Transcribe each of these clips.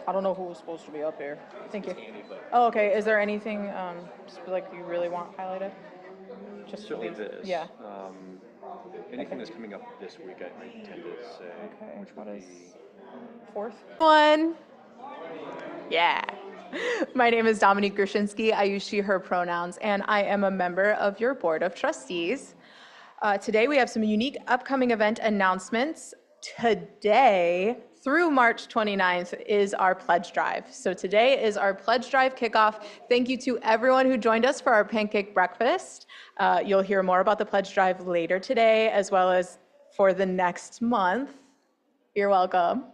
I don't know who was supposed to be up here. Thank you. Oh, okay. Is there anything like you really want highlighted? Just Certainly because- this. Yeah. Anything that's coming up this week, I tend to say. Okay. Which What would is be fourth? One. Yeah. My name is Dominique Grushinski. I use she, her pronouns, and I am a member of your board of trustees. Today we have some unique upcoming event announcements. Today through March 29th is our pledge drive. So today is our pledge drive kickoff. Thank you to everyone who joined us for our pancake breakfast. You'll hear more about the pledge drive later today, as well as for the next month. You're welcome.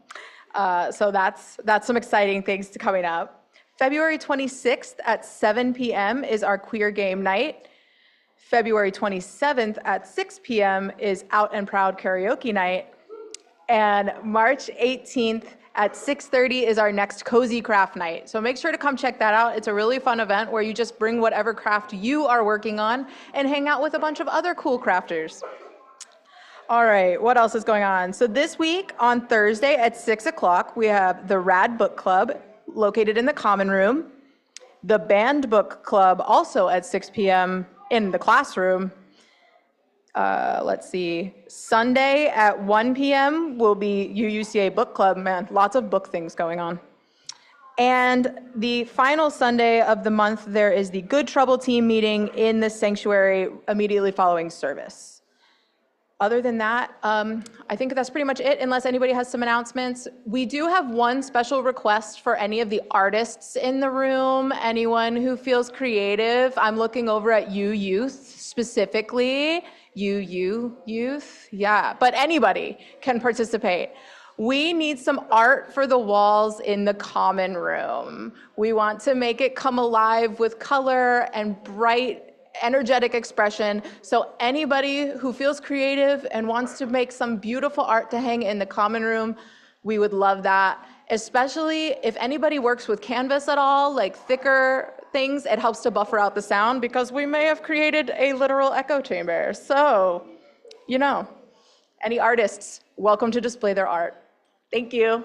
So that's some exciting things coming up. February 26th at 7 p.m. is our queer game night. February 27th at 6 p.m. is Out and Proud karaoke night. And March 18th at 6:30 is our next Cozy Craft night. So make sure to come check that out. It's a really fun event where you just bring whatever craft you are working on and hang out with a bunch of other cool crafters. All right, what else is going on? So this week on Thursday at 6 o'clock, we have the Rad Book Club located in the Common Room. The Band Book Club also at 6 p.m. in the classroom. Let's see. Sunday at 1 p.m. will be UUCA Book Club. Man, lots of book things going on. And the final Sunday of the month, there is the Good Trouble team meeting in the sanctuary immediately following service. Other than that, I think that's pretty much it, unless anybody has some announcements. We do have one special request for any of the artists in the room, anyone who feels creative. I'm looking over at you youth specifically. You youth, yeah, but anybody can participate. We need some art for the walls in the common room. We want to make it come alive with color and bright energetic expression. So anybody who feels creative and wants to make some beautiful art to hang in the common room, we would love that. Especially if anybody works with canvas at all, like thicker things, it helps to buffer out the sound because we may have created a literal echo chamber. So, any artists, welcome to display their art. Thank you.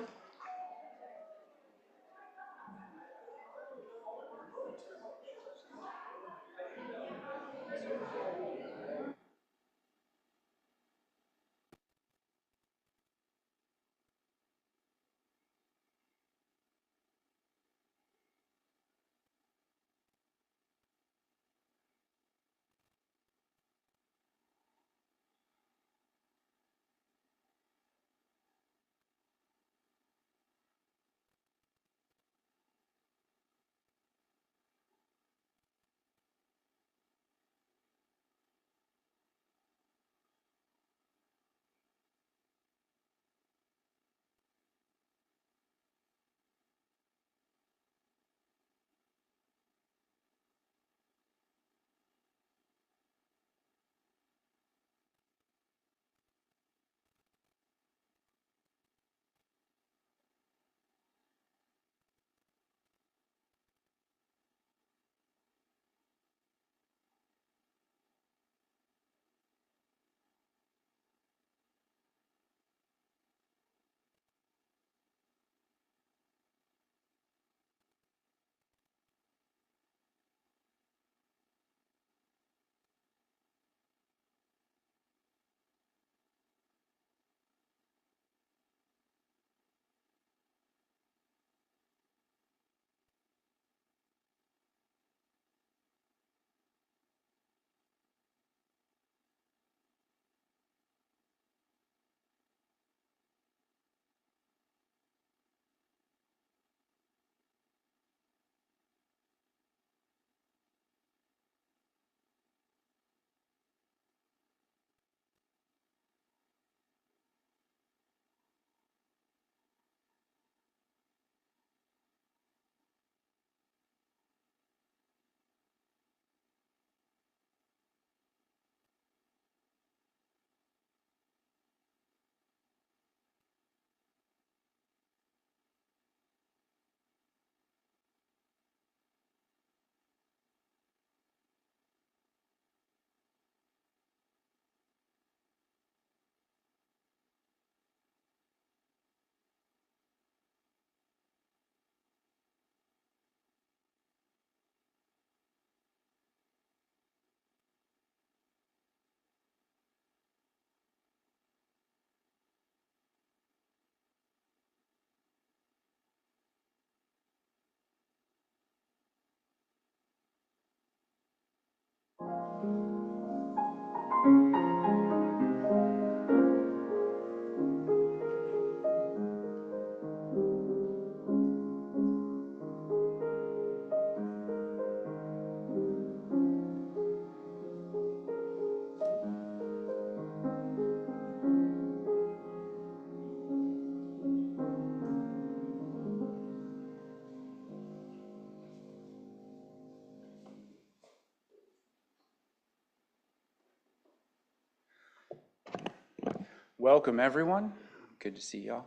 Welcome, everyone. Good to see y'all.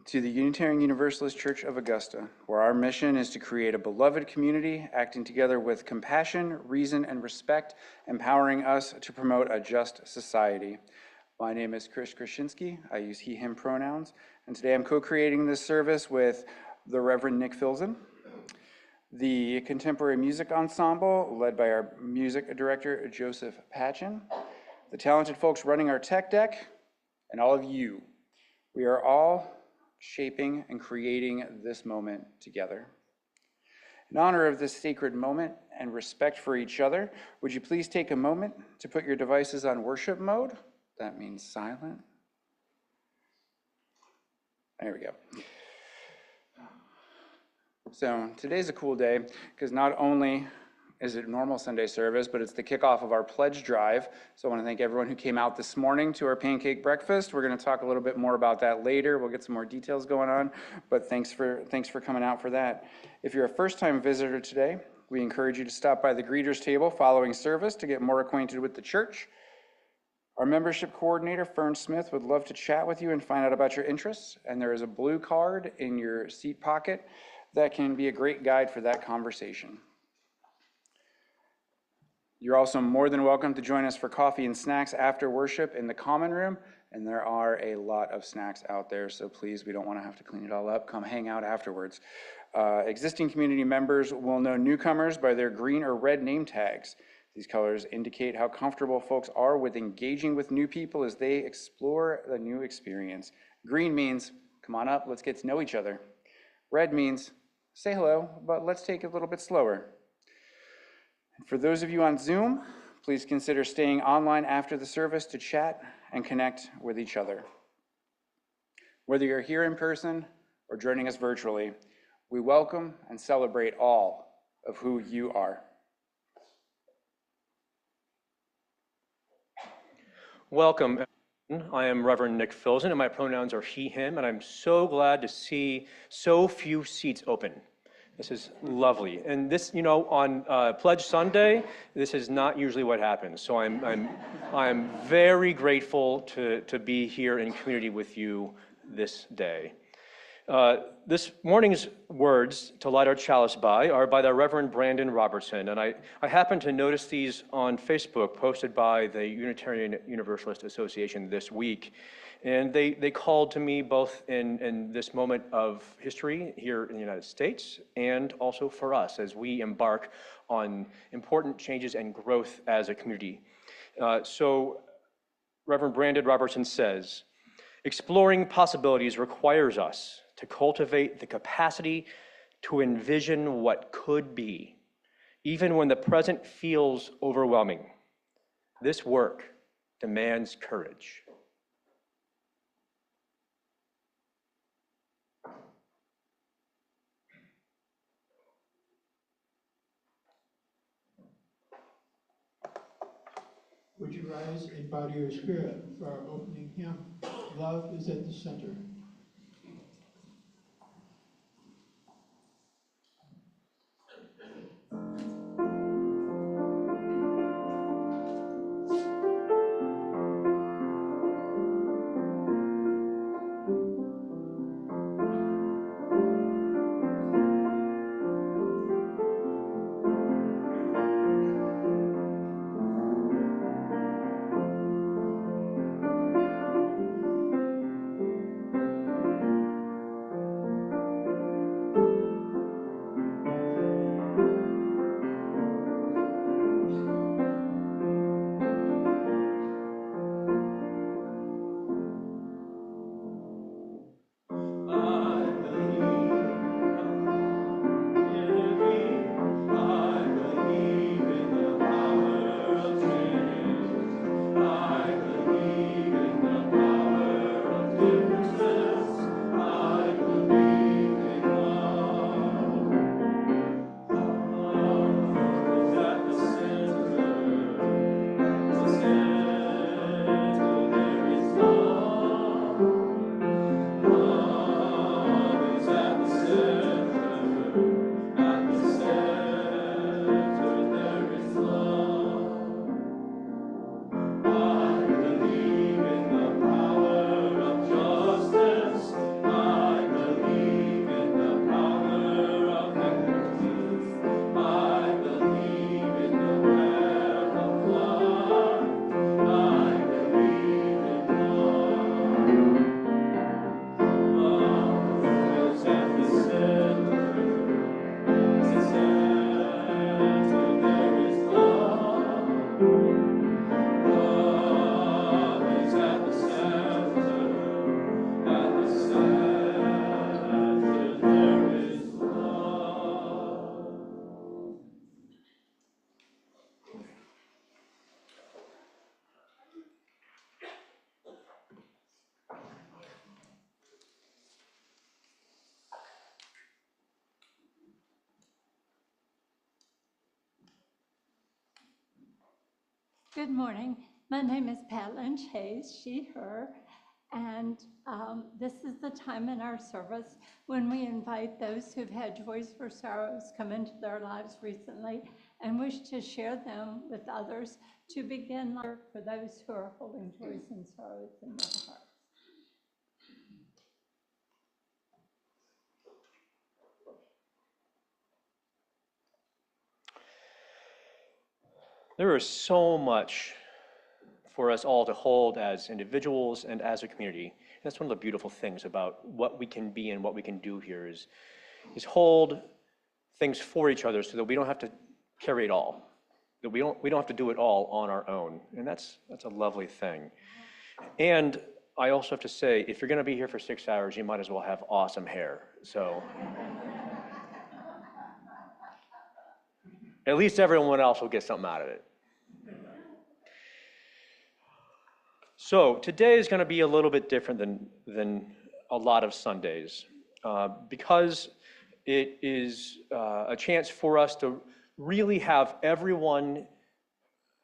To the Unitarian Universalist Church of Augusta, where our mission is to create a beloved community, acting together with compassion, reason, and respect, empowering us to promote a just society. My name is Grushinski. I use he, him pronouns, and today I'm co-creating this service with the Reverend Nick Filzen, the Contemporary Music Ensemble, led by our music director, Josef, Patchen, the talented folks running our tech deck, and all of you. We are all shaping and creating this moment together. In honor of this sacred moment and respect for each other, would you please take a moment to put your devices on worship mode? That means silent. There we go. So today's a cool day because not only is it normal Sunday service, but it's the kickoff of our pledge drive. So I want to thank everyone who came out this morning to our pancake breakfast. We're going to talk a little bit more about that later. We'll get some more details going on, but thanks for coming out for that. If you're a first-time visitor today, we encourage you to stop by the greeters table following service to get more acquainted with the church. Our membership coordinator, Fern Smith, would love to chat with you and find out about your interests, and there is a blue card in your seat pocket that can be a great guide for that conversation. You're also more than welcome to join us for coffee and snacks after worship in the common room, and there are a lot of snacks out there, so please, we don't want to have to clean it all up. Come hang out afterwards. Existing community members will know newcomers by their green or red name tags. These colors indicate how comfortable folks are with engaging with new people as they explore the new experience. Green means, come on up, let's get to know each other. Red means, say hello, but let's take it a little bit slower. For those of you on Zoom, please consider staying online after the service to chat and connect with each other. Whether you're here in person or joining us virtually, we welcome and celebrate all of who you are. Welcome, everyone. I am Reverend Nick Filzen, and my pronouns are he, him, and I'm so glad to see so few seats open. This is lovely. And this, on Pledge Sunday, this is not usually what happens. So I'm very grateful to be here in community with you this day. This morning's words to light our chalice by are by the Reverend Brandon Robertson, and I happened to notice these on Facebook, posted by the Unitarian Universalist Association this week. And they called to me both in this moment of history here in the United States and also for us as we embark on important changes and growth as a community. So Reverend Brandon Robertson says, exploring possibilities requires us to cultivate the capacity to envision what could be, even when the present feels overwhelming. This work demands courage. Would you rise and bow to your spirit for our opening hymn? Love is at the center. Good morning. My name is Pat Lynch Hayes, she, her, and this is the time in our service when we invite those who've had joys or sorrows come into their lives recently and wish to share them with others to begin life for those who are holding joys and sorrows in their hearts. There is so much for us all to hold as individuals and as a community. That's one of the beautiful things about what we can be and what we can do here is hold things for each other so that we don't have to carry it all, that we don't have to do it all on our own. And that's a lovely thing. And I also have to say, if you're going to be here for 6 hours, you might as well have awesome hair. So at least everyone else will get something out of it. So today is going to be a little bit different than a lot of Sundays because it is a chance for us to really have everyone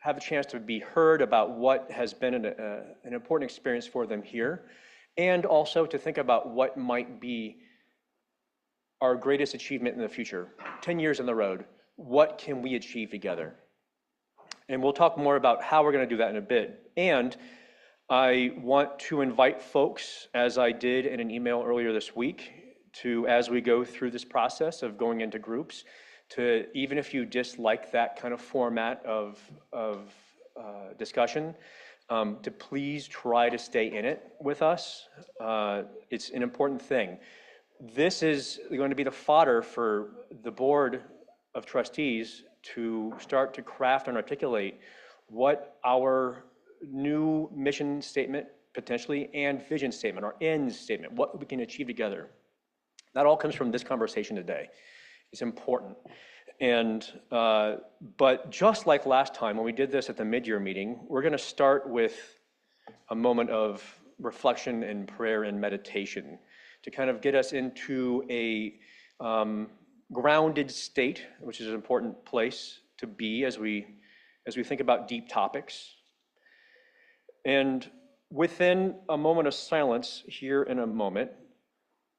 have a chance to be heard about what has been an important experience for them here, and also to think about what might be our greatest achievement in the future. 10 years on the road, what can we achieve together? And we'll talk more about how we're going to do that in a bit. And I want to invite folks, as I did in an email earlier this week, to, as we go through this process of going into groups, to, even if you dislike that kind of format of discussion, to please try to stay in it with us. It's an important thing. This is going to be the fodder for the board of trustees to start to craft and articulate what our new mission statement potentially and vision statement, our end statement, what we can achieve together. That all comes from this conversation today. It's important. And but just like last time when we did this at the mid-year meeting, we're going to start with a moment of reflection and prayer and meditation to kind of get us into a grounded state, which is an important place to be as we think about deep topics. And within a moment of silence here in a moment,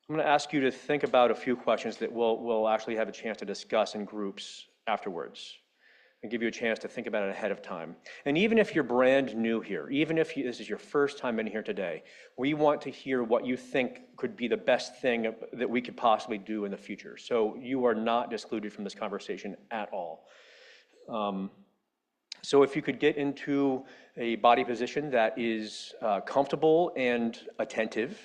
I'm going to ask you to think about a few questions that we'll actually have a chance to discuss in groups afterwards and give you a chance to think about it ahead of time. And even if you're brand new here, even if this is your first time in here today, we want to hear what you think could be the best thing that we could possibly do in the future. So you are not excluded from this conversation at all. So if you could get into a body position that is comfortable and attentive,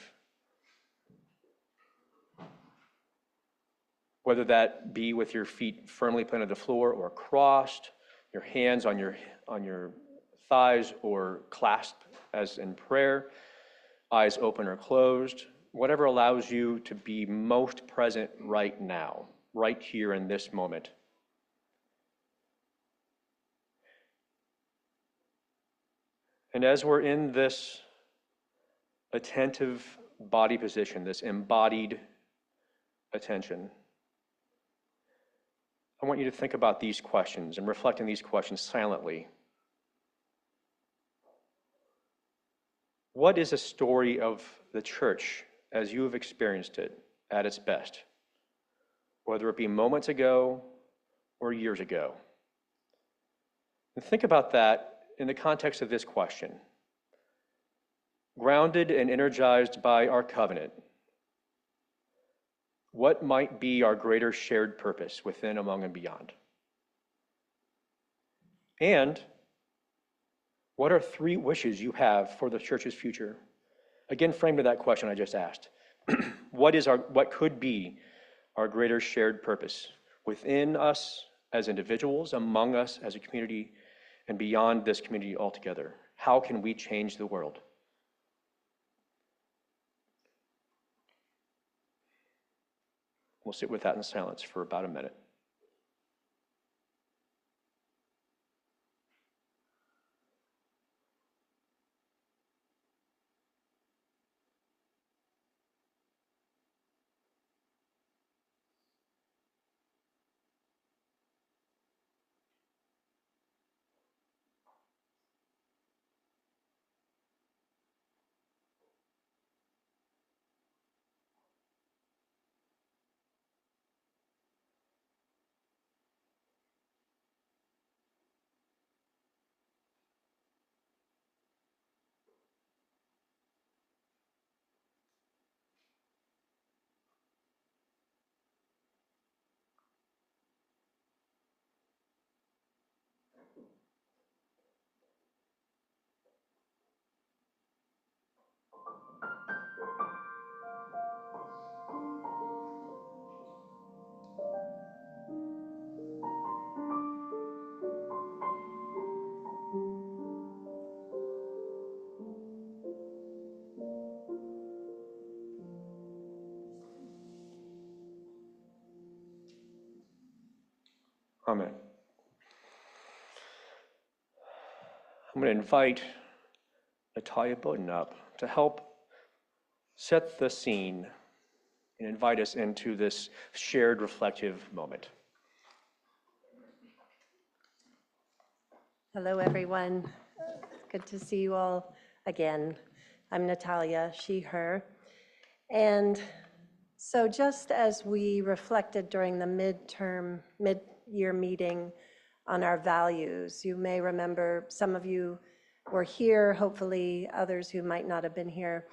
whether that be with your feet firmly planted on the floor or crossed, your hands on your thighs or clasped as in prayer, eyes open or closed, whatever allows you to be most present right now, right here in this moment. And as we're in this attentive body position, this embodied attention, I want you to think about these questions and reflect on these questions silently. What is a story of the church as you have experienced it at its best, whether it be moments ago or years ago? And think about that in the context of this question. Grounded and energized by our covenant, what might be our greater shared purpose within, among, and beyond? And what are 3 wishes you have for the church's future? Again, framed to that question I just asked. What could be our greater shared purpose within us as individuals, among us as a community, and beyond this community altogether? How can we change the world? We'll sit with that in silence for about a minute. comment. I'm going to invite Natalia Bowden up to help set the scene and invite us into this shared reflective moment. Hello, everyone. Good to see you all again. I'm Natalia, she, her. And so just as we reflected during the mid-year meeting on our values, you may remember, some of you were here, hopefully others who might not have been here.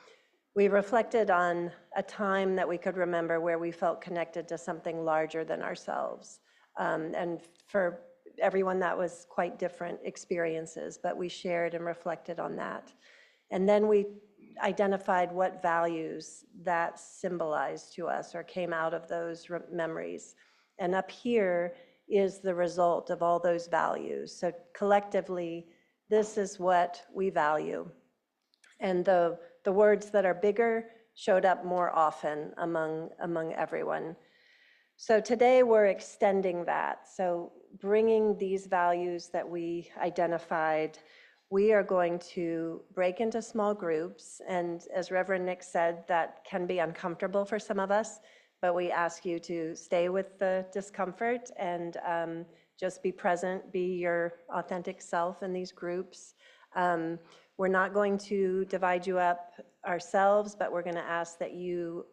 We reflected on a time that we could remember where we felt connected to something larger than ourselves. And for everyone, that was quite different experiences, but we shared and reflected on that. And then we identified what values that symbolized to us or came out of those memories. And up here is the result of all those values. So collectively, this is what we value. And the words that are bigger showed up more often among everyone. So today we're extending that. So bringing these values that we identified, we are going to break into small groups. And as Reverend Nick said, that can be uncomfortable for some of us, but we ask you to stay with the discomfort and just be present, be your authentic self in these groups. We're not going to divide you up ourselves, but we're going to ask that you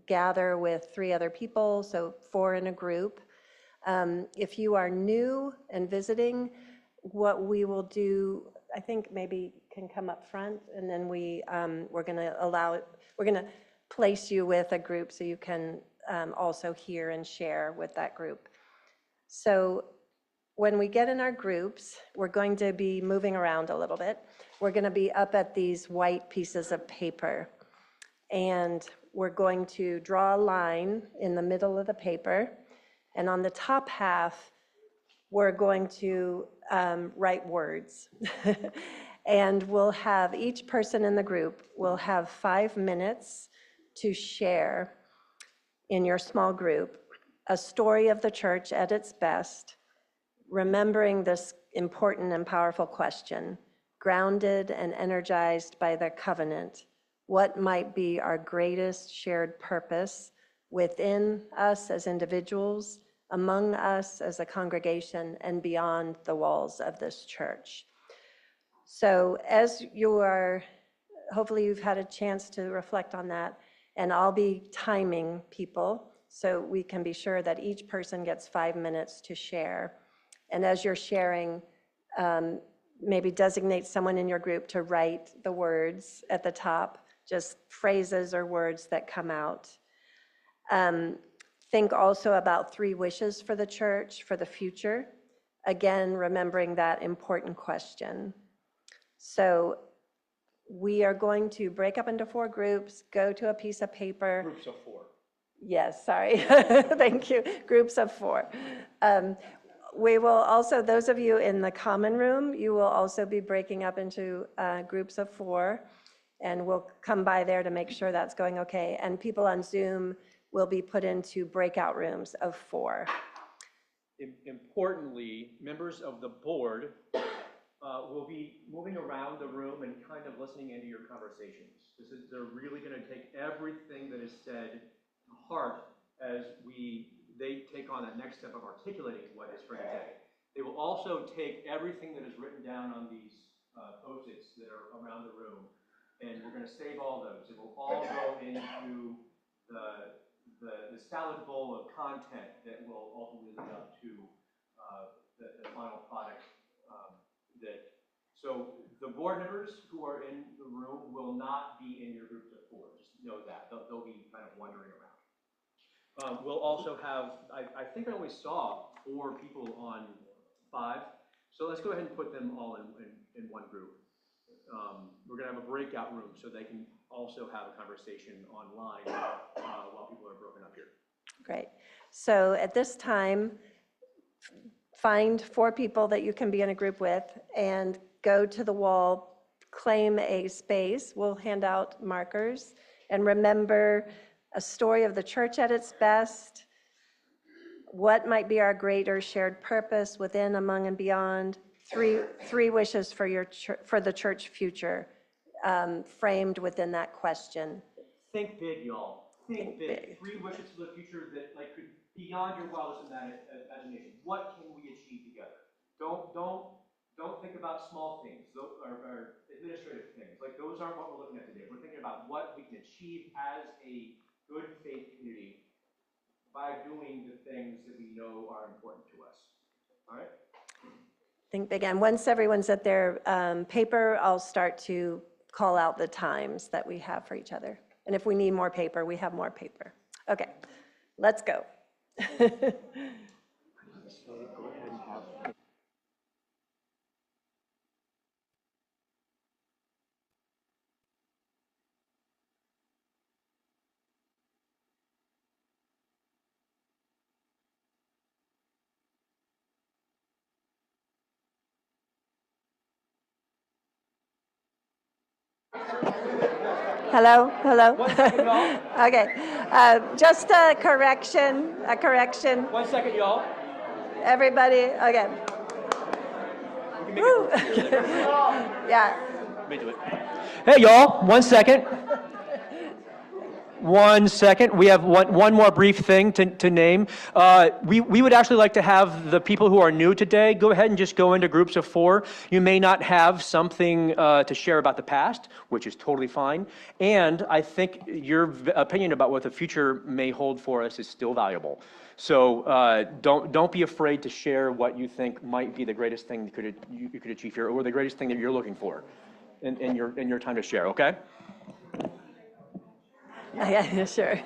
gather with 3 other people, so 4 in a group. If you are new and visiting, what we will do, I think maybe can come up front, and then we're going to place you with a group so you can also hear and share with that group. So when we get in our groups, we're going to be moving around a little bit. We're going to be up at these white pieces of paper, and we're going to draw a line in the middle of the paper, and on the top half, we're going to write words. And we'll have, each person in the group will have 5 minutes to share in your small group a story of the church at its best, remembering this important and powerful question: grounded and energized by the covenant, what might be our greatest shared purpose within us as individuals, among us as a congregation, and beyond the walls of this church? So as you are, hopefully you've had a chance to reflect on that, and I'll be timing people so we can be sure that each person gets 5 minutes to share. And as you're sharing, maybe designate someone in your group to write the words at the top, just phrases or words that come out. Think also about 3 wishes for the church for the future. Again, remembering that important question. So we are going to break up into 4 groups, go to a piece of paper. Groups of 4. Yes, sorry. Thank you. Groups of 4. We will also, those of you in the common room, you will also be breaking up into groups of 4, and we'll come by there to make sure that's going okay. And people on Zoom will be put into breakout rooms of 4. Importantly, members of the board will be moving around the room and kind of listening into your conversations. They're really going to take everything that is said to heart as they take on that next step of articulating what is for today. They will also take everything that is written down on these post-its that are around the room, and we're going to save all those. It will all go into the salad bowl of content that will ultimately lead up to the final product. So the board members who are in the room will not be in your groups of 4. Just know that. They'll be kind of wandering around. We'll also have, I think I only saw 4 people on 5, so let's go ahead and put them all in one group. We're going to have a breakout room so they can also have a conversation online while people are broken up here. Great. So at this time, find 4 people that you can be in a group with and go to the wall, claim a space. We'll hand out markers, and remember a story of the church at its best. what might be our greater shared purpose within, among, and beyond? Three wishes for for the church future, framed within that question. Think big, y'all. Think big. big. 3 wishes for the future that like could beyond your wildest imagination. What can we achieve together? Don't think about small things or administrative things. Like those aren't what we're looking at today. We're thinking about what we can achieve as a good faith community by doing the things that we know are important to us. All right? Think big. And once everyone's at their paper, I'll start to call out the times that we have for each other. And if we need more paper, we have more paper. Okay, let's go. Hello, hello. 1 second, y'all. Okay, just a correction, 1 second, y'all. Everybody, okay. We can make it work here. Yeah, Let me do it. Hey, y'all, 1 second. 1 second. We have one more brief thing to name. We would actually like to have the people who are new today go ahead and just go into groups of 4. You may not have something to share about the past, which is totally fine. And I think your opinion about what the future may hold for us is still valuable. So don't be afraid to share what you think might be the greatest thing you could achieve here, or the greatest thing that you're looking for in your time to share. Okay. yeah, sure.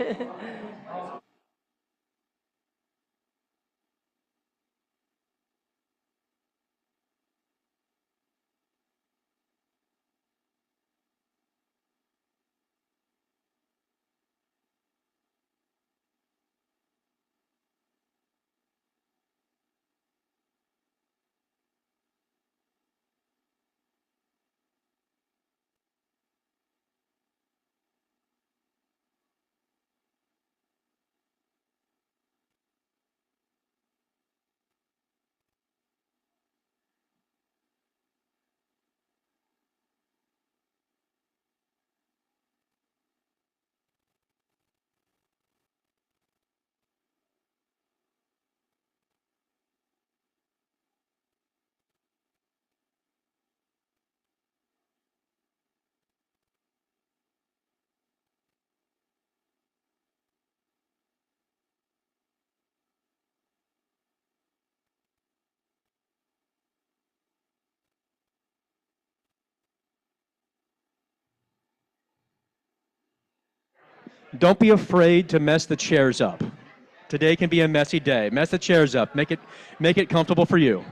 Don't be afraid to mess the chairs up. Today can be a messy day. Mess the chairs up. Make it comfortable for you.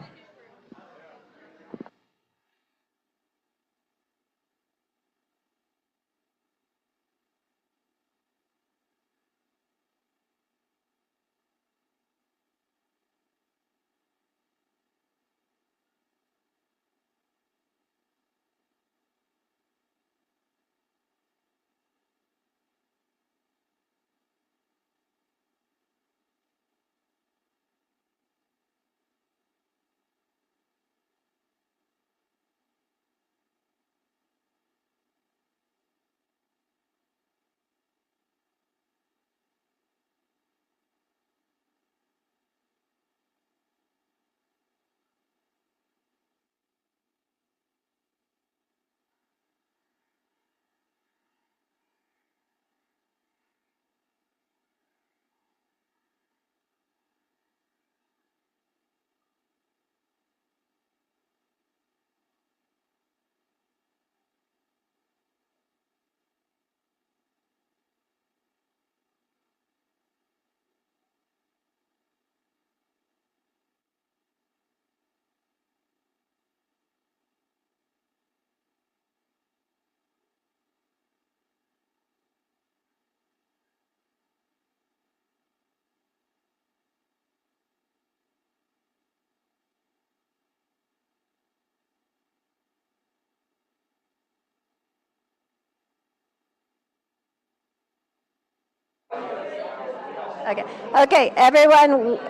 Okay, okay, everyone,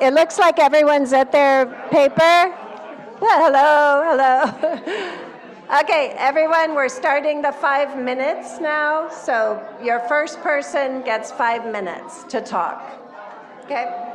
it looks like everyone's at their paper. Hello, hello. Okay, everyone, we're starting the 5 minutes now. So your first person gets 5 minutes to talk. Okay?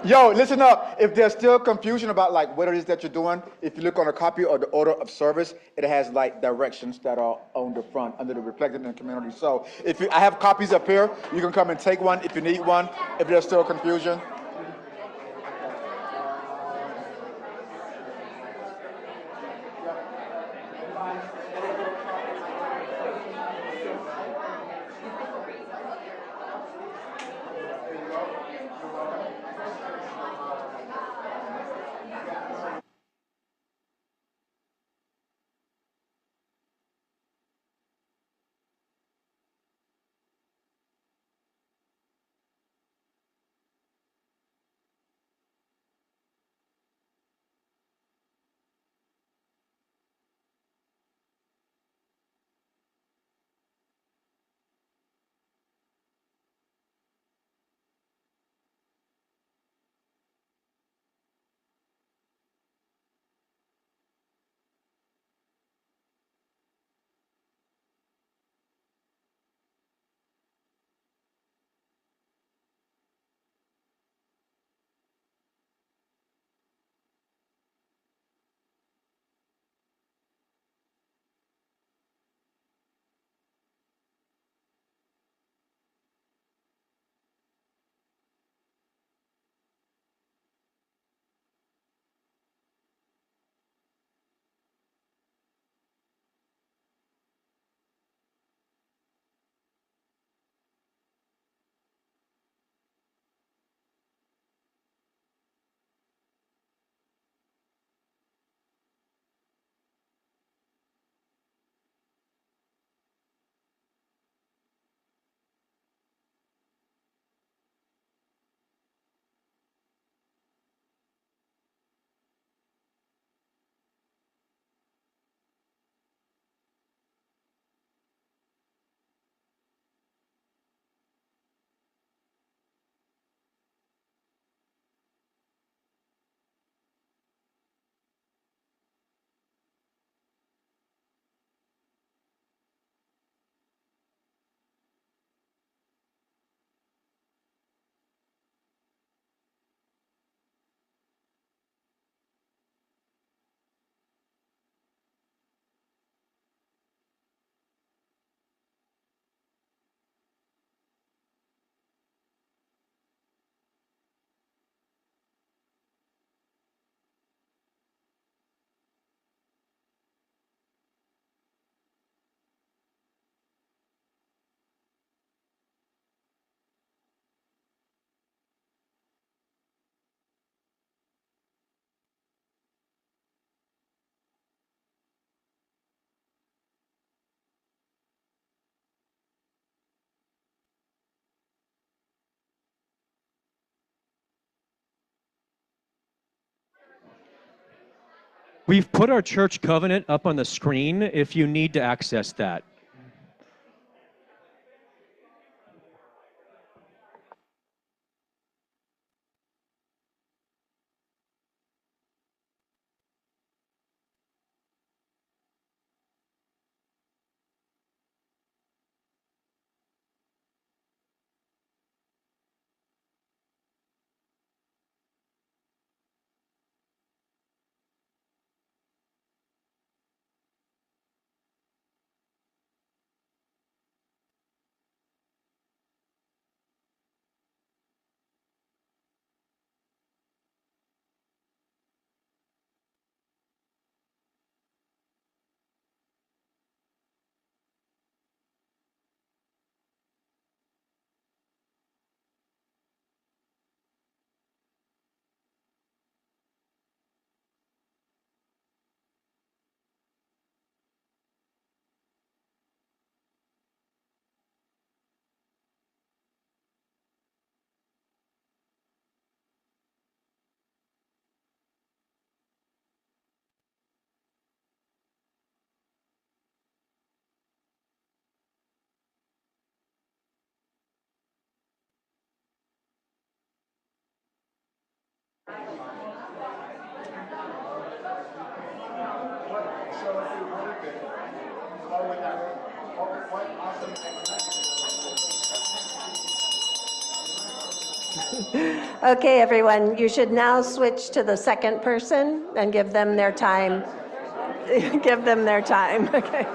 Yo, listen up. If there's still confusion about like what it is that you're doing, if you look on a copy of the order of service, it has like directions that are on the front under the reflected in the community. So if you, I have copies up here, you can come and take one if you need one. If there's still confusion. We've put our church covenant up on the screen if you need to access that. Okay, everyone, you should now switch to the second person and give them their time. Give them their time, okay?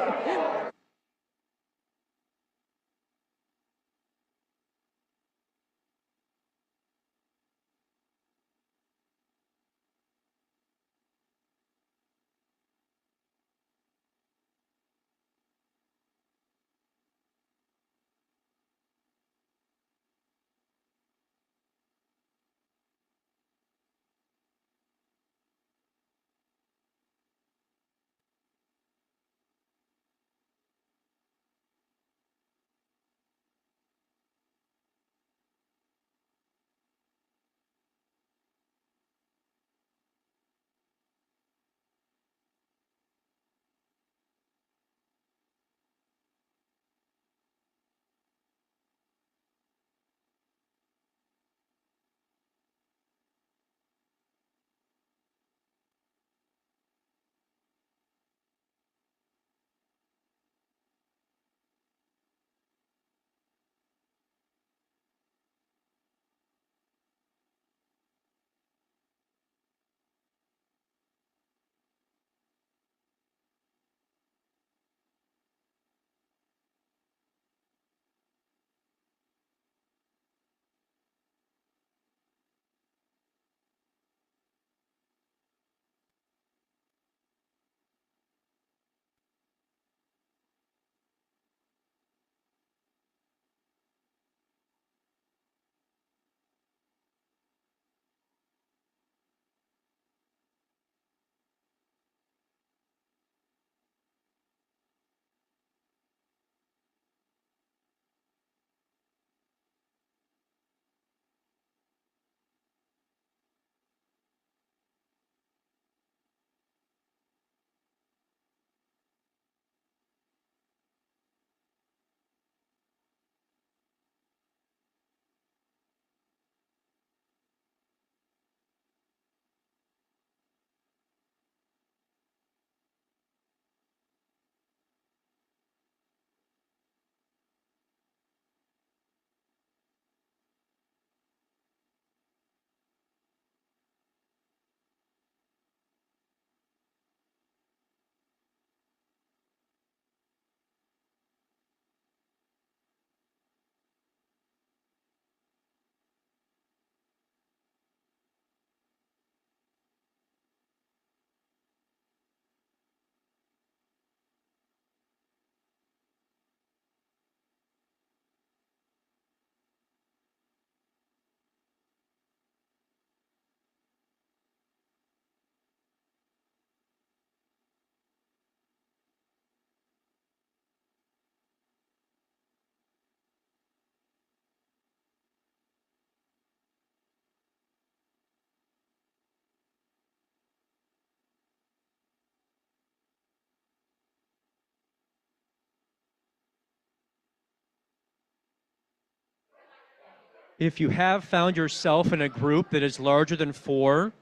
If you have found yourself in a group that is larger than 4,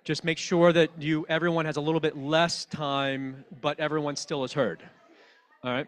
just make sure that everyone has a little bit less time, but everyone still is heard. All right?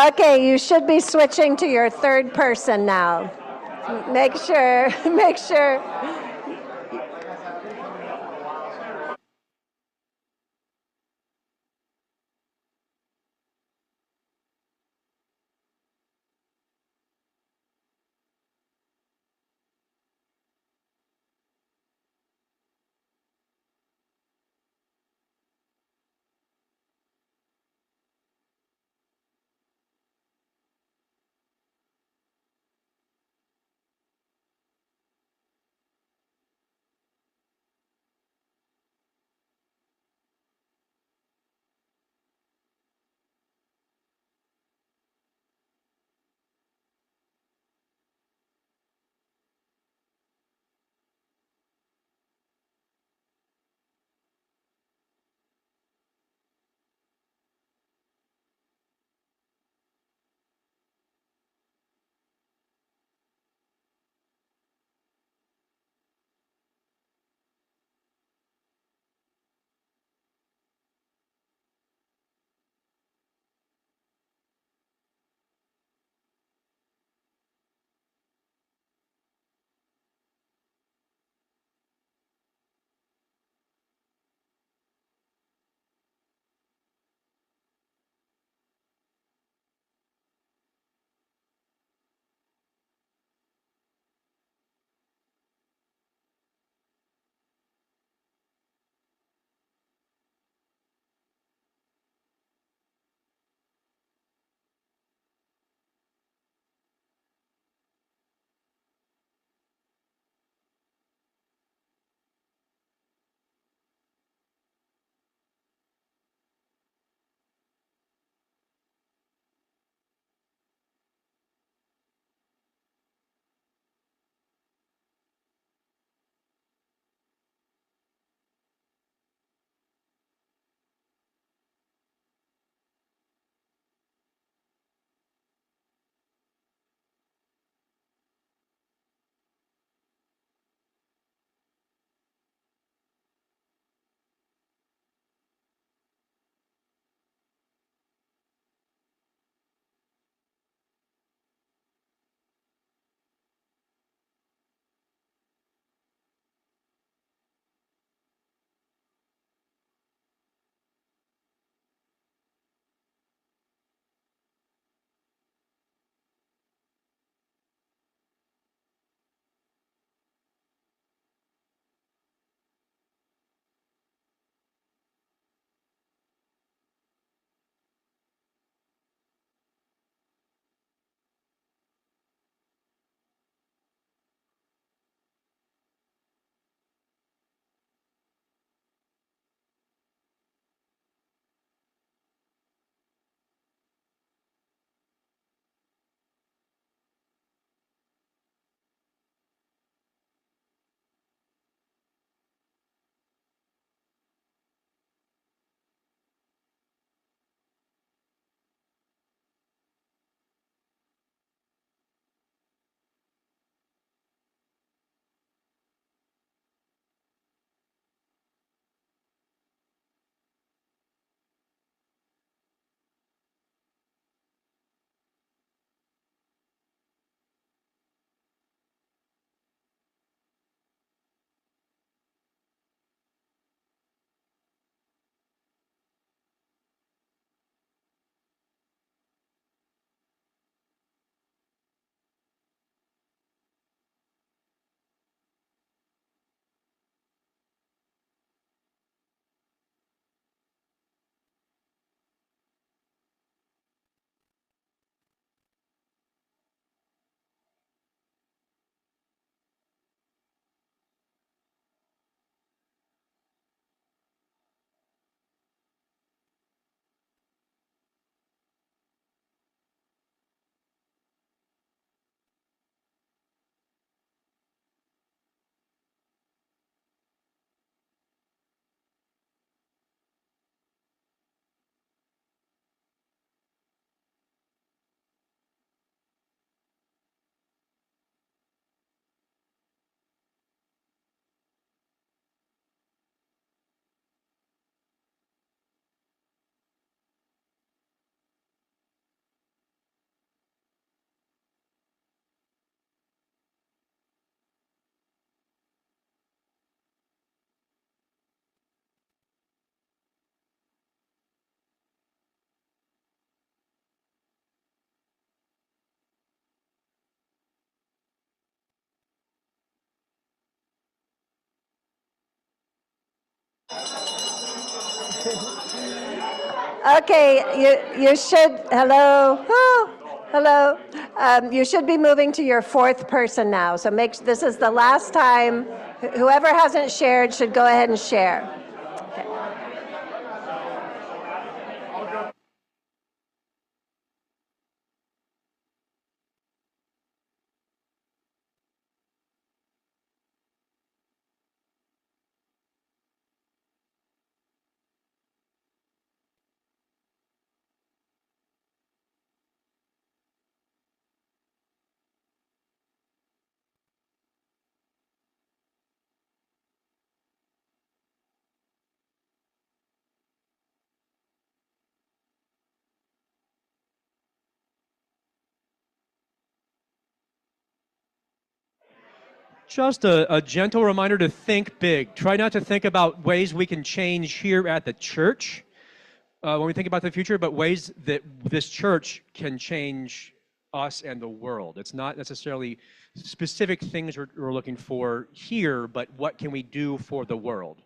Okay, you should be switching to your third person now. Make sure, make sure. Okay, you should, hello, hello. You should be moving to your fourth person now. So this is the last time. Whoever hasn't shared should go ahead and share. Okay. Just a gentle reminder to think big. Try not to think about ways we can change here at the church when we think about the future, but ways that this church can change us and the world. It's not necessarily specific things we're looking for here, but what can we do for the world?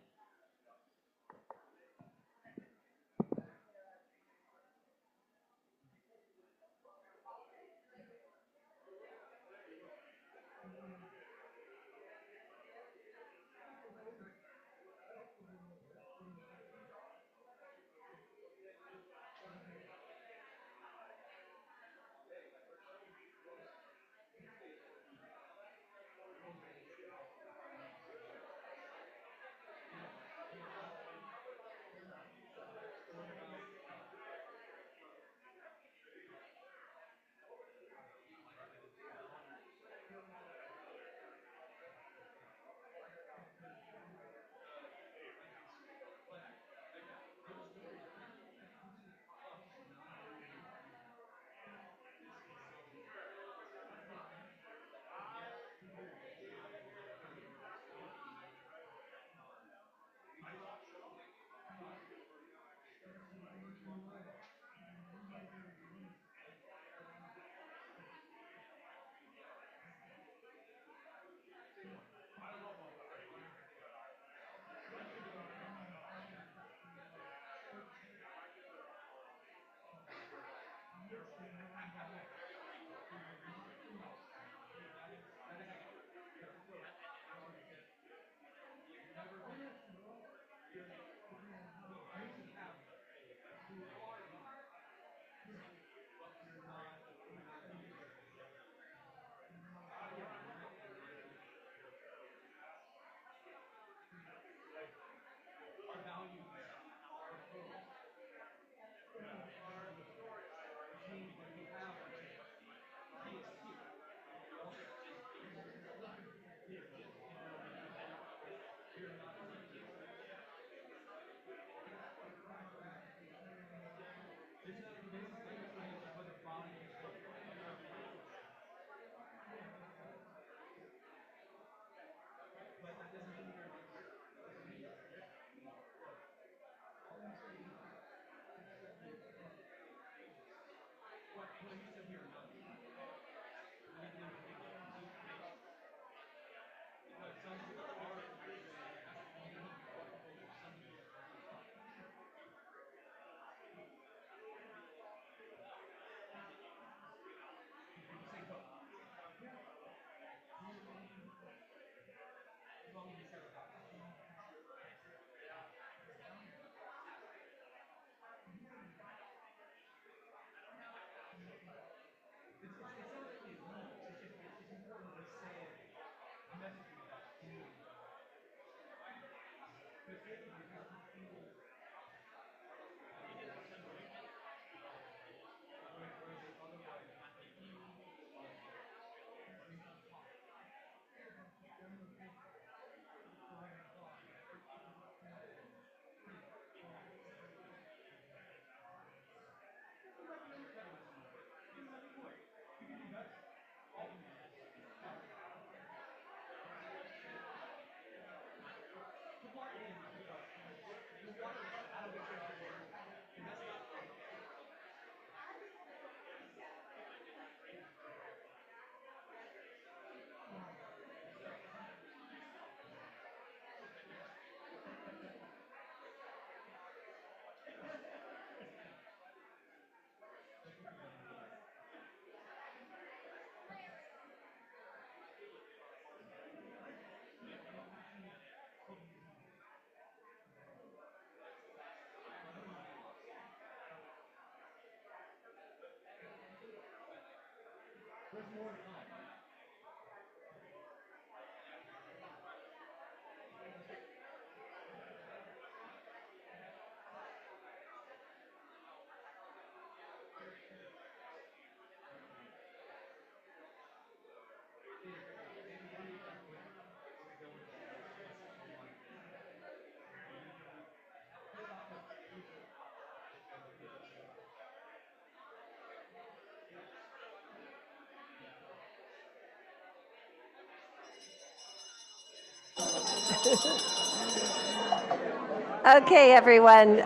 Okay, everyone.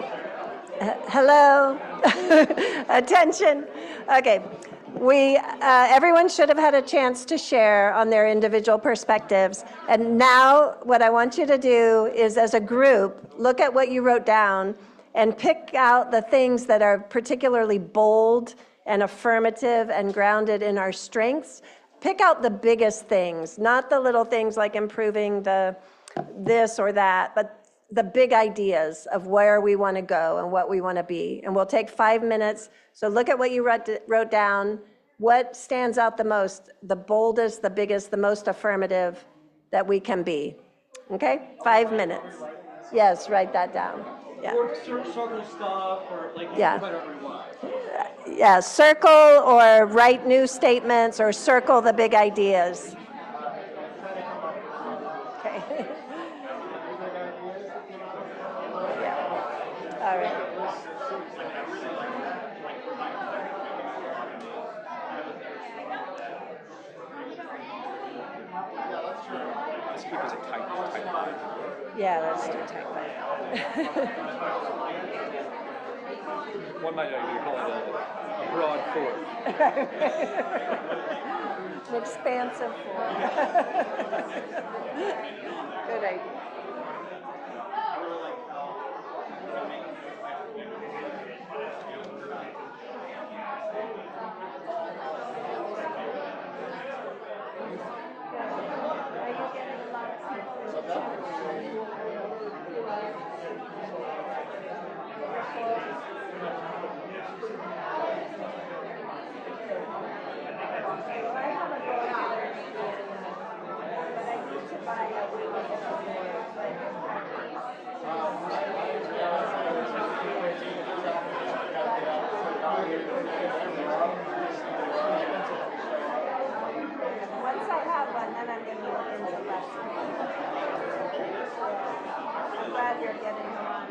Hello. Attention. Okay. Everyone should have had a chance to share on their individual perspectives. And now what I want you to do is, as a group, look at what you wrote down and pick out the things that are particularly bold and affirmative and grounded in our strengths. Pick out the biggest things, not the little things like improving this or that, but the big ideas of where we want to go and what we want to be. And we'll take 5 minutes. So look at what you wrote down. What stands out the most, the boldest, the biggest, the most affirmative that we can be? Okay, 5 minutes. Yes, write that down. Yeah. Or circle stuff, or like, Yeah. whatever you want. Yeah, circle or write new statements or circle the big ideas. Okay. Yeah. All right. Let's keep it as a tight. Yeah, let's do type One might call it a broad four. An expansive form. Good idea. Once I have one, then I'm going to look into lessons. I'm glad you're getting along.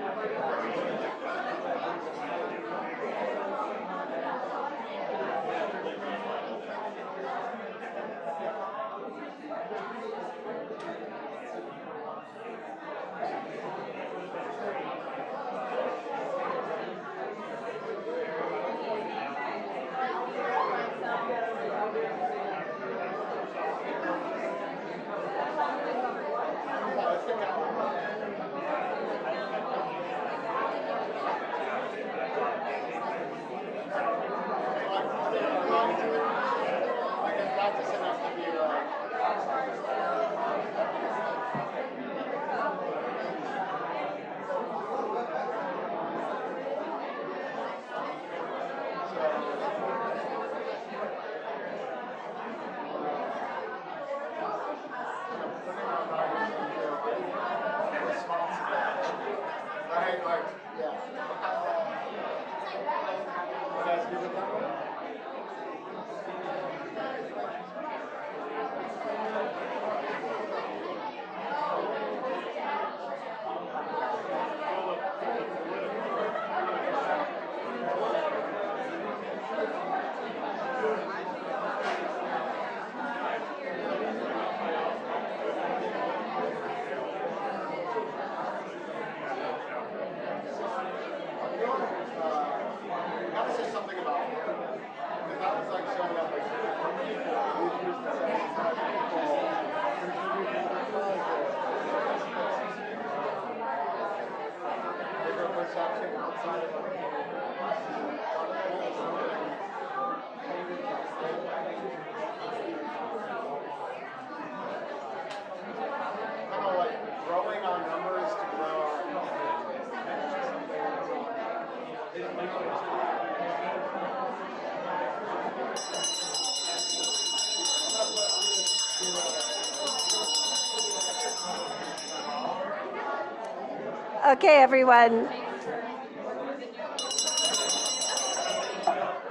Okay, everyone.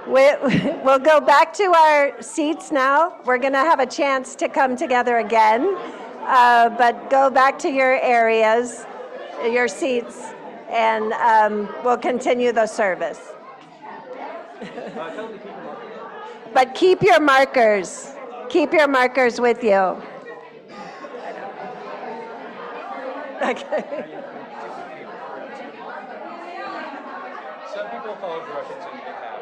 We'll go back to our seats now. We're going to have a chance to come together again, but go back to your areas, your seats, and we'll continue the service. But keep your markers. Keep your markers with you. Okay. Some people follow directions and they have.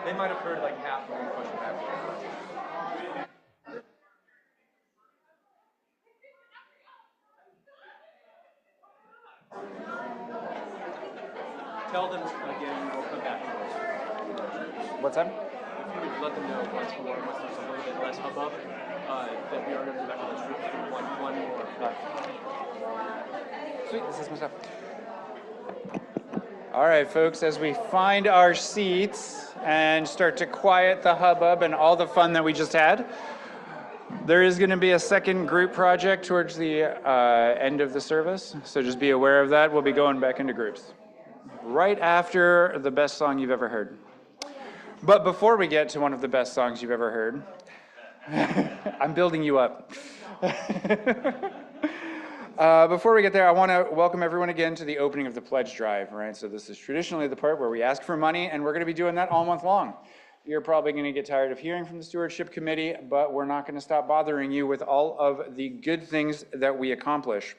They might have heard like half of the question back. Tell them again, we'll come back to us. What's that? If you would let them know once more, once there's a little bit less hubbub, that we are going to come back to this room for one more. Sweet, this is my stuff. All right, folks, as we find our seats and start to quiet the hubbub and all the fun that we just had, there is going to be a second group project towards the end of the service, so just be aware of that. We'll be going back into groups right after the best song you've ever heard. But before we get to one of the best songs you've ever heard, I'm building you up. Before we get there, I want to welcome everyone again to the opening of the pledge drive, right? So this is traditionally the part where we ask for money, and we're going to be doing that all month long. You're probably going to get tired of hearing from the stewardship committee, but we're not going to stop bothering you with all of the good things that we accomplish.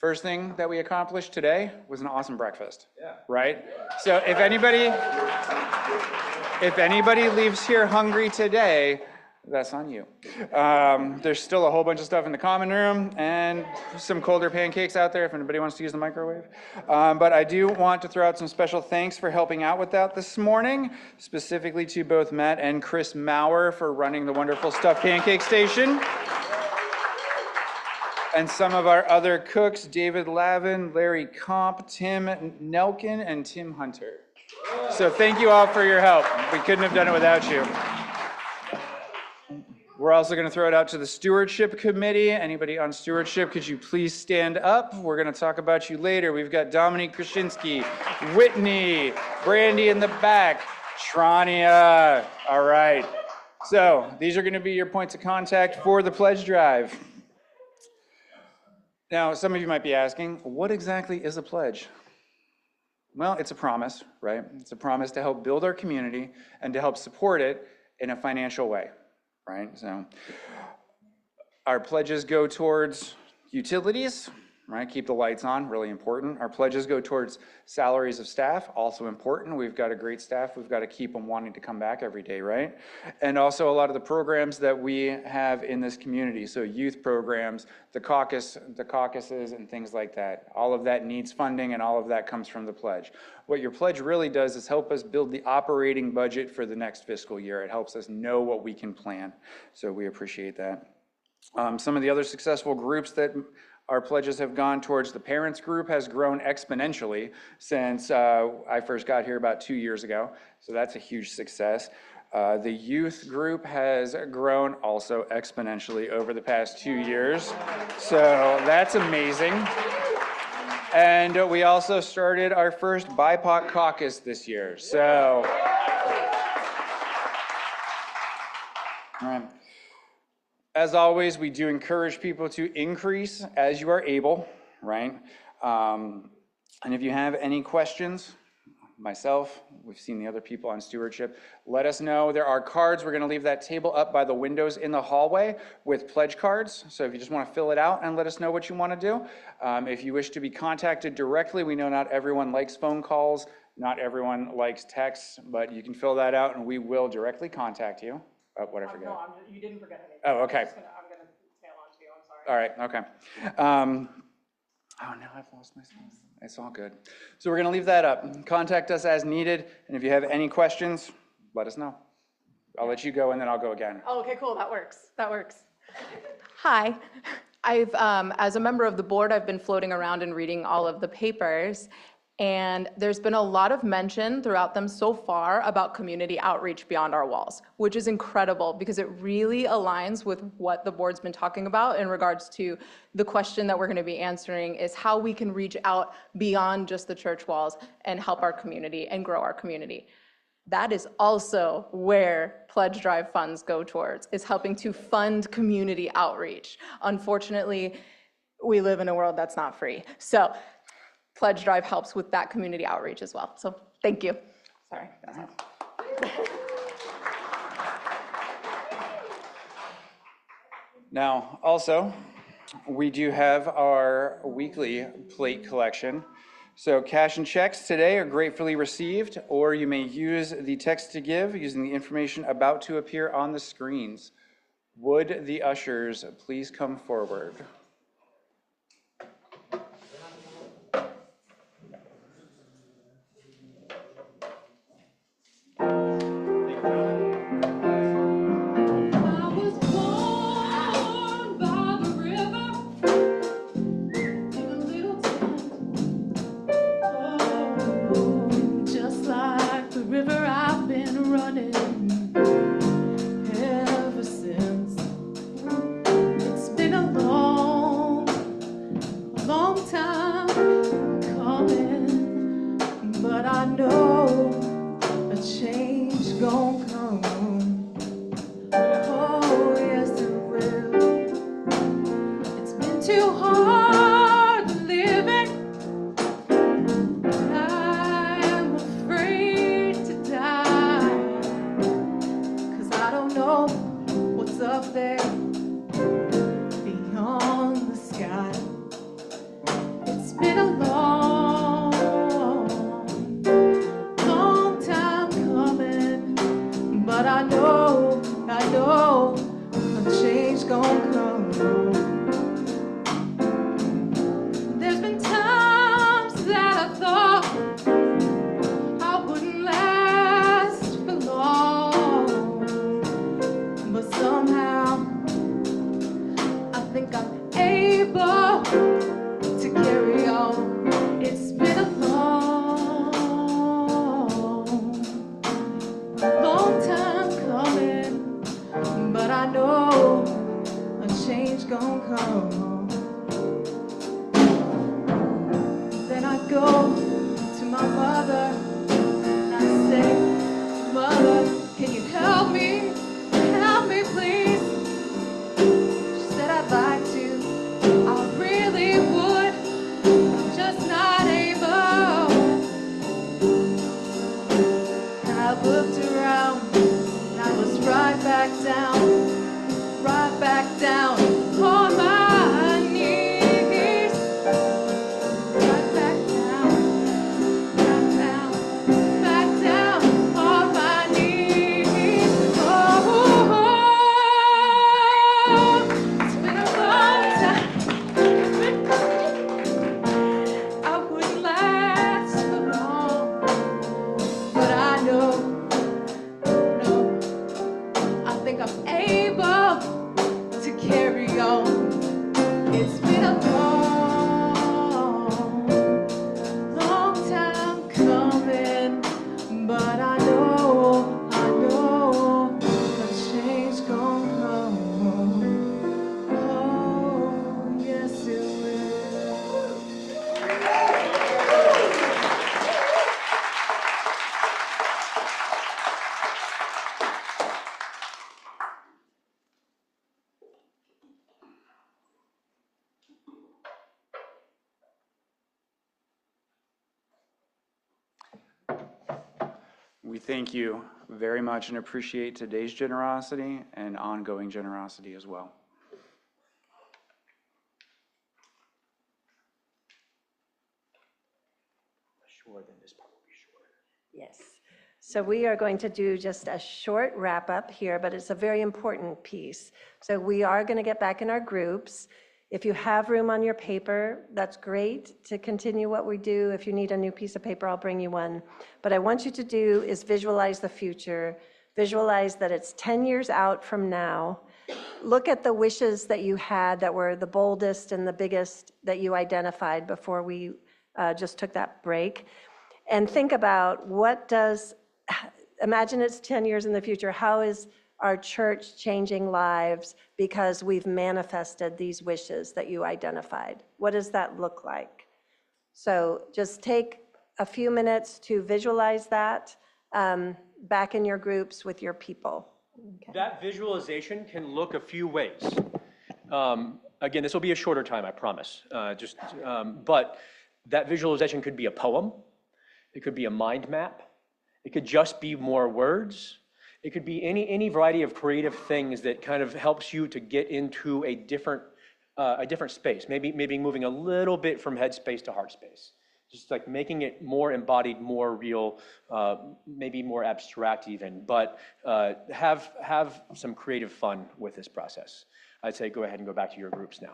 First thing that we accomplished today was an awesome breakfast, right? So if anybody leaves here hungry today, that's on you. There's still a whole bunch of stuff in the common room and some colder pancakes out there if anybody wants to use the microwave. But I do want to throw out some special thanks for helping out with that this morning, specifically to both Matt and Chris Maurer for running the wonderful stuffed pancake station. And some of our other cooks, David Lavin, Larry Comp, Tim Nelkin, and Tim Hunter. So thank you all for your help. We couldn't have done it without you. We're also going to throw it out to the stewardship committee. Anybody on stewardship, could you please stand up? We're going to talk about you later. We've got Dominique Grushinski, Whitney, Brandy in the back, Trania. All right. So these are going to be your points of contact for the pledge drive. Now, some of you might be asking, what exactly is a pledge? Well, it's a promise, right? It's a promise to help build our community and to help support it in a financial way, right? So our pledges go towards utilities, right? Keep the lights on, really important. Our pledges go towards salaries of staff, also important. We've got a great staff. We've got to keep them wanting to come back every day, right? And also a lot of the programs that we have in this community. So youth programs, the caucuses and things like that. All of that needs funding and all of that comes from the pledge. What your pledge really does is help us build the operating budget for the next fiscal year. It helps us know what we can plan. So we appreciate that. Some of the other successful groups that our pledges have gone towards, the parents group has grown exponentially since I first got here about 2 years ago. So that's a huge success. The youth group has grown also exponentially over the past 2 years. So that's amazing. And we also started our first BIPOC caucus this year. So, all right. As always, we do encourage people to increase as you are able, right? And if you have any questions, myself, we've seen the other people on stewardship, let us know. There are cards. We're going to leave that table up by the windows in the hallway with pledge cards. So if you just want to fill it out and let us know what you want to do. If you wish to be contacted directly, we know not everyone likes phone calls, not everyone likes texts, but you can fill that out and we will directly contact you. Oh, what I forget? No, you didn't forget anything. Oh, okay. I'm gonna tail on to you, I'm sorry. All right, okay. Oh, now I've lost my spot. It's all good. So we're going to leave that up. Contact us as needed, and if you have any questions, let us know. I'll let you go, and then I'll go again. Oh, okay, cool, that works. Hi, as a member of the board, I've been floating around and reading all of the papers, And there's been a lot of mention throughout them so far about community outreach beyond our walls, which is incredible because it really aligns with what the board's been talking about in regards to the question that we're going to be answering is how we can reach out beyond just the church walls and help our community and grow our community. That is also where pledge drive funds go towards, is helping to fund community outreach. Unfortunately, we live in a world that's not free. So Pledge Drive helps with that community outreach as well. So thank you. Sorry. Now, also, we do have our weekly plate collection. So cash and checks today are gratefully received, or you may use the text to give using the information about to appear on the screens. Would the ushers please come forward? We thank you very much and appreciate today's generosity and ongoing generosity as well. Yes. So we are going to do just a short wrap up here, but it's a very important piece. So we are going to get back in our groups. If you have room on your paper, that's great to continue what we do. If you need a new piece of paper, I'll bring you one. But I want you to do is visualize the future. Visualize that it's 10 years out from now. Look at the wishes that you had that were the boldest and the biggest that you identified before we just took that break. And think about imagine it's 10 years in the future. How is our church changing lives because we've manifested these wishes that you identified? What does that look like? So just take a few minutes to visualize that back in your groups with your people. Okay. That visualization can look a few ways. Again, this will be a shorter time, I promise. But that visualization could be a poem. It could be a mind map. It could just be more words. It could be any variety of creative things that kind of helps you to get into a different space. Maybe moving a little bit from head space to heart space. Just like making it more embodied, more real, maybe more abstract even, but have some creative fun with this process. I'd say go ahead and go back to your groups now.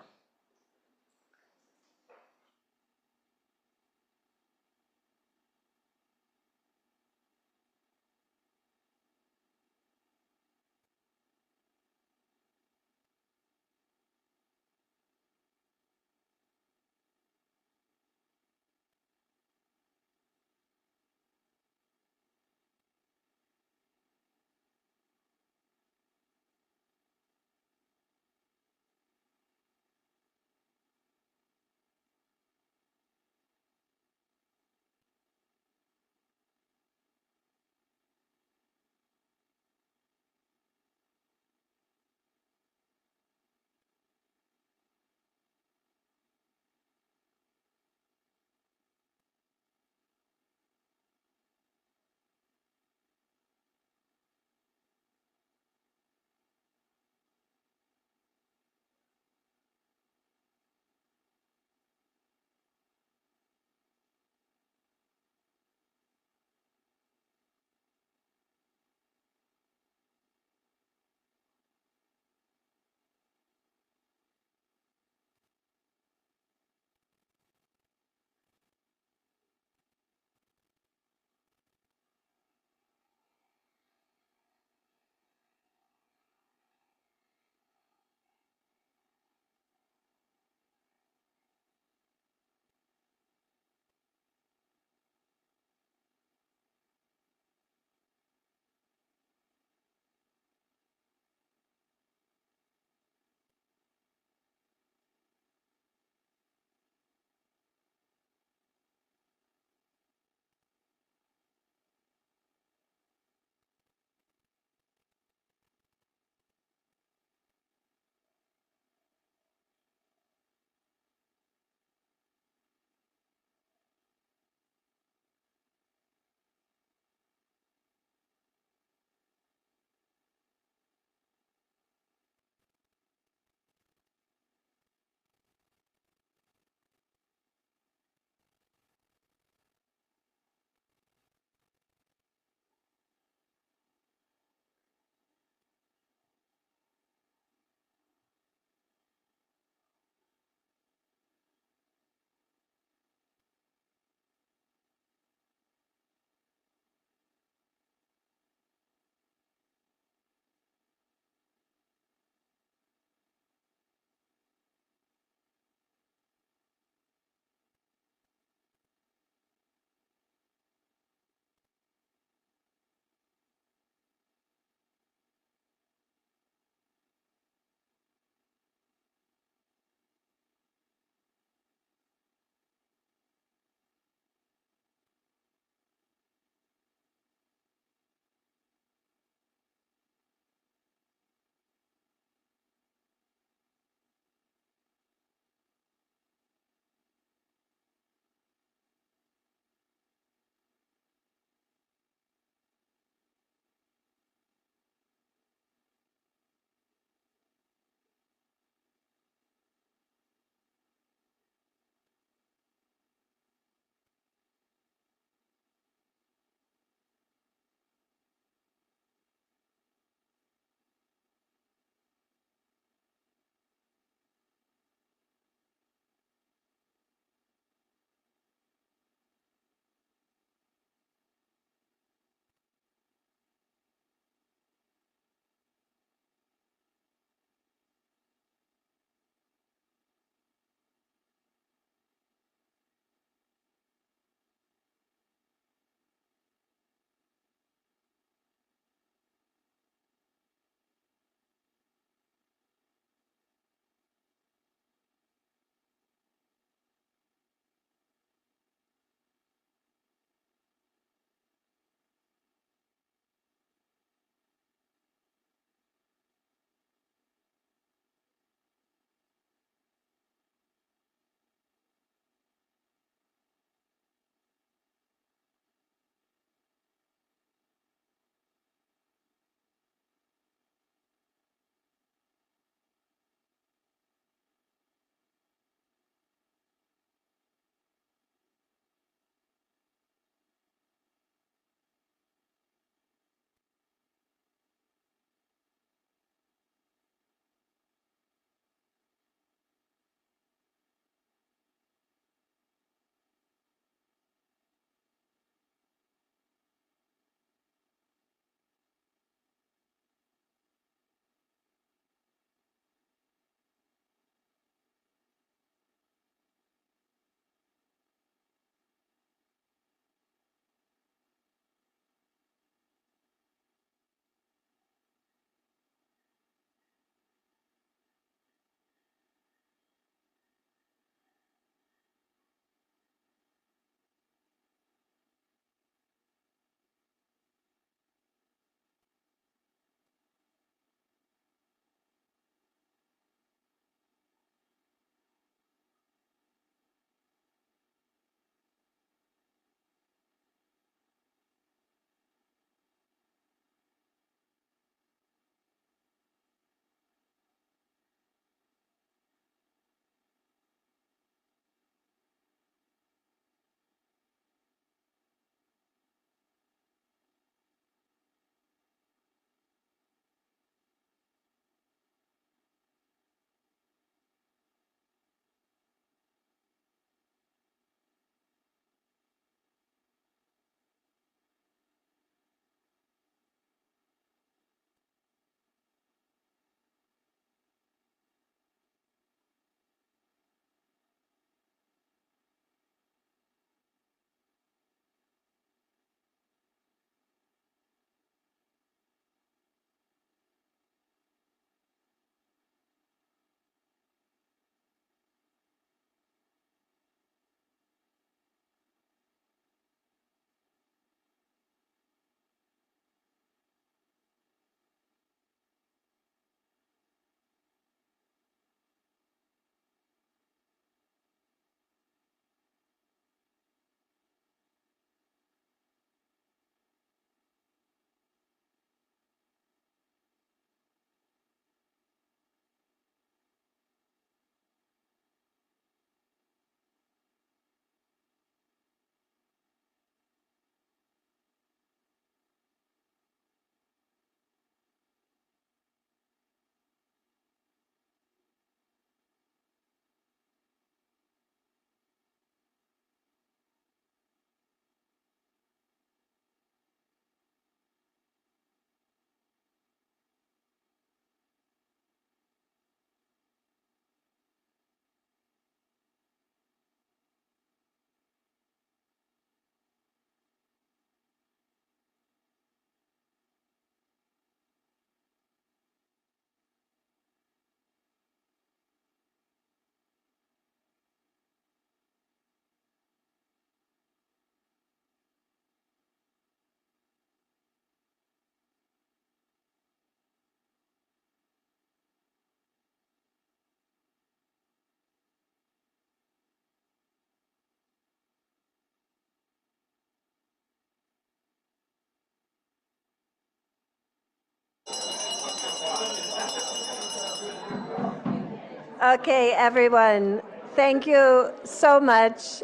Okay, everyone, thank you so much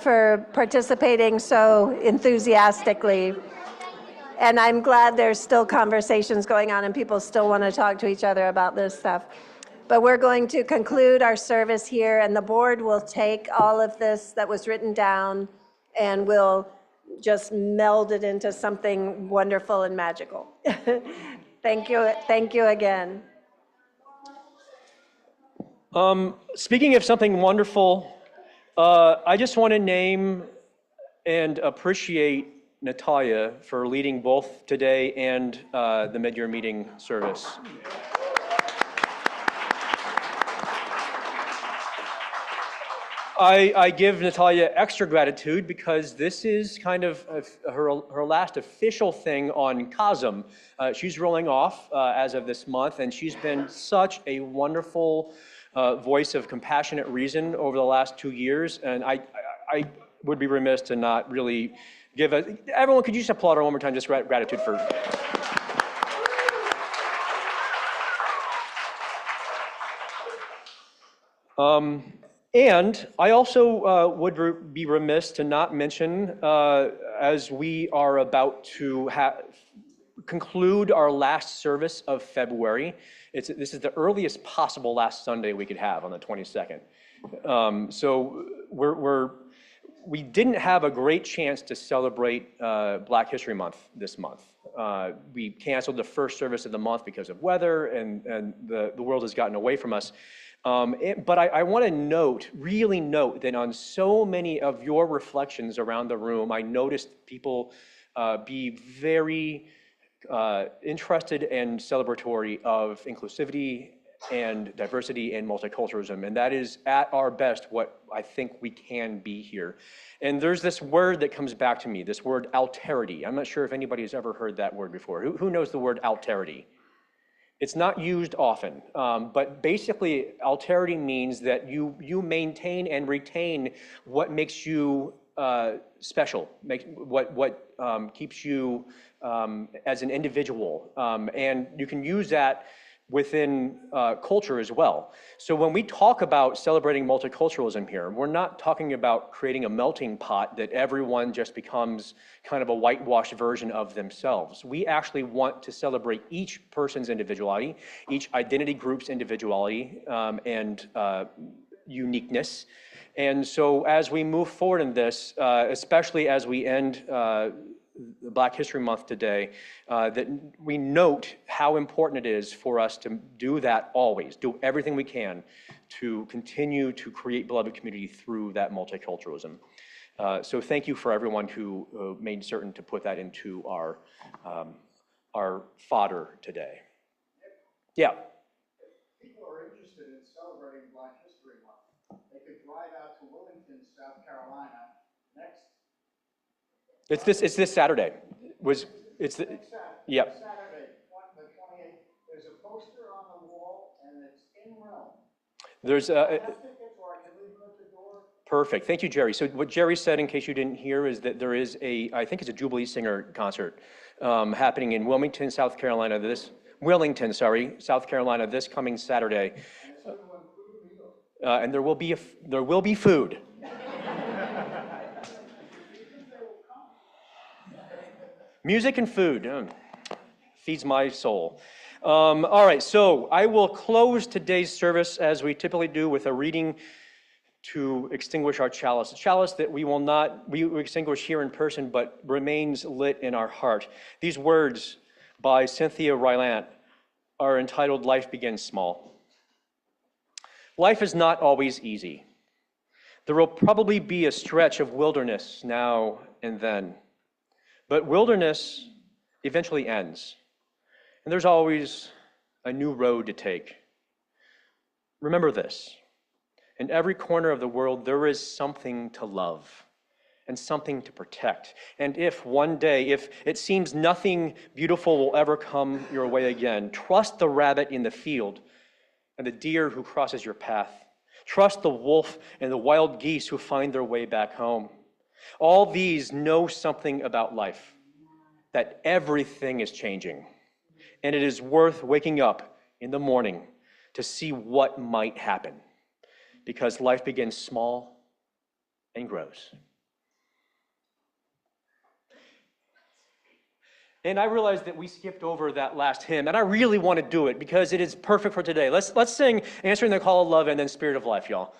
for participating so enthusiastically. And I'm glad there's still conversations going on and people still want to talk to each other about this stuff. But we're going to conclude our service here, and the board will take all of this that was written down and we'll just meld it into something wonderful and magical. Thank you again. Speaking of something wonderful, I just want to name and appreciate Natalia for leading both today and the mid-year meeting service. I give Natalia extra gratitude because this is kind of her last official thing on COSM. She's rolling off as of this month, and she's been such a wonderful voice of compassionate reason over the last 2 years, and I would be remiss to not really give everyone, could you just applaud her one more time, just gratitude for. And I also would be remiss to not mention, as we are about to conclude our last service of February, this is the earliest possible last Sunday we could have on the 22nd. So we didn't have a great chance to celebrate Black History Month this month. We canceled the first service of the month because of weather, and the world has gotten away from us. But I want to really note that on so many of your reflections around the room, I noticed people be very interested and celebratory of inclusivity and diversity and multiculturalism, and that is at our best what I think we can be here. And there's this word that comes back to me, this word alterity. I'm not sure if anybody has ever heard that word before. Who knows the word alterity? It's not used often, but basically alterity means that you maintain and retain what makes you special, what keeps you as an individual, and you can use that within culture as well. So when we talk about celebrating multiculturalism here, we're not talking about creating a melting pot that everyone just becomes kind of a whitewashed version of themselves. We actually want to celebrate each person's individuality, each identity group's individuality and uniqueness. And so as we move forward in this, especially as we end Black History Month today, that we note how important it is for us to do that always, do everything we can to continue to create beloved community through that multiculturalism. So thank you for everyone who made certain to put that into our fodder today. Yeah. People are interested in celebrating Black History Month. They could drive out to Wilmington, South Carolina next. It's this Saturday. It's the Next Saturday. Yep. Saturday, the 28th. There's a poster on the wall, and it's in Rome. There's I have tickets, or I can leave them at the door. Perfect. Thank you, Jerry. So what Jerry said, in case you didn't hear, is that there is I think it's a Jubilee Singer concert happening in Wilmington, South Carolina. South Carolina, this coming Saturday. And there will be food. Music and food feeds my soul. All right, so I will close today's service as we typically do with a reading to extinguish our chalice, a chalice that we extinguish here in person, but remains lit in our heart. These words by Cynthia Rylant are entitled "Life Begins Small." Life is not always easy. There will probably be a stretch of wilderness now and then. But wilderness eventually ends, and there's always a new road to take. Remember this: in every corner of the world, there is something to love and something to protect. And if one day, if it seems nothing beautiful will ever come your way again, trust the rabbit in the field and the deer who crosses your path. Trust the wolf and the wild geese who find their way back home. All these know something about life, that everything is changing, and it is worth waking up in the morning to see what might happen, because life begins small and grows. And I realized that we skipped over that last hymn, and I really want to do it because it is perfect for today. Let's sing Answering the Call of Love and then Spirit of Life, y'all.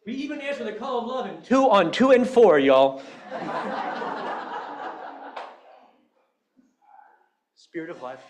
We even answer the call of love in 2 on 2 and 4, y'all. Spirit of Life.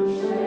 Share